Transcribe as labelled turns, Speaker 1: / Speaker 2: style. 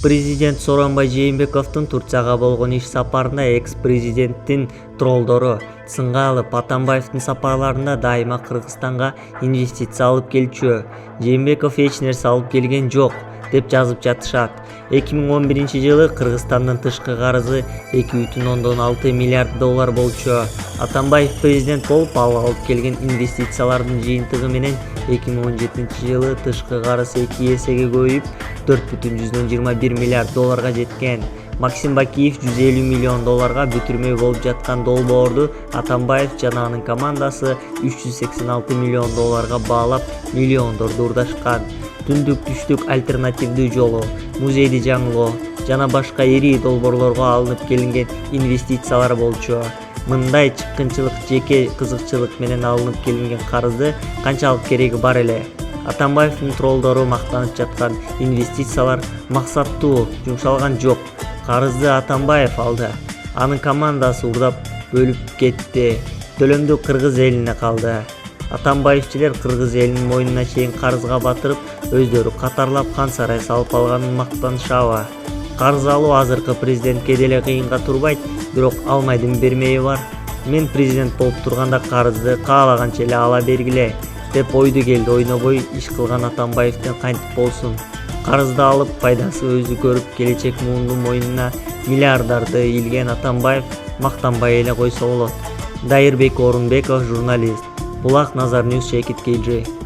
Speaker 1: Президент Сооронбай Жээнбековдун Турцияга болгон иш сапарында экс-президенттин троллдору сынга алып, Атамбаевдин сапарларында дайыма Кыргызстанга инвестиция алып келчү. Жээнбеков эч нерсе алып келген жок деп жазып жатышат. 2011 Кыргызстандын тышкы карызы 2,6 миллиард доллар болчу. Атамбаев президент болуп, ал алып келген инвестициялардын жыйынтыгы менен 2017 тышкы карыз 2 эсеге көбөйүп 4,21 миллиард долларга жеткен. Максим Бакиев 150 миллион долларга бүтүрмөй болуп жаткан долбоорду Атамбаев жана анын командасы 386 миллион долларга баалап, миллиондорду урдашкан. Түндүк түштүк альтернативдүү жолу, музейди жаңылоо жана башка ири долбоорлорго алынып келинген инвестициялар болчу. Мындай чыккынчылык жеке кызыкчылык менен алынып келинген карызды канчалык кереги бар эле? Атамбаевдин троллдору мактанып жаткан инвестициялар максаттуу жумшалган жок. Карызды Атамбаев алды. Анын командасы урдап бөлүп кетти. Төлөмдү кыргыз элине калды. Атамбаевчилер кыргыз элинин мойнуна чейин карызга батырып, өздөрү катарлап кан сарай салып алганын мактанышабы? Карыз алуу азыркы президентке деле кыйынга турбайт, бирок алмайдын бермеyi бар. Мен президент болуп турганда карызды каалаганча эле ала бергиле деп ойду келди ойнобой иш кылган Атамбаевдин кантип болсун? Карызды алып, пайдасы өзү көрүп, келечек муунду мойнуна миллиарддарды ийилген Атамбаев мактанбай эле койсо болот. Дайырбек Орунбеков, журналист. Булак Назар News, Шекит KG.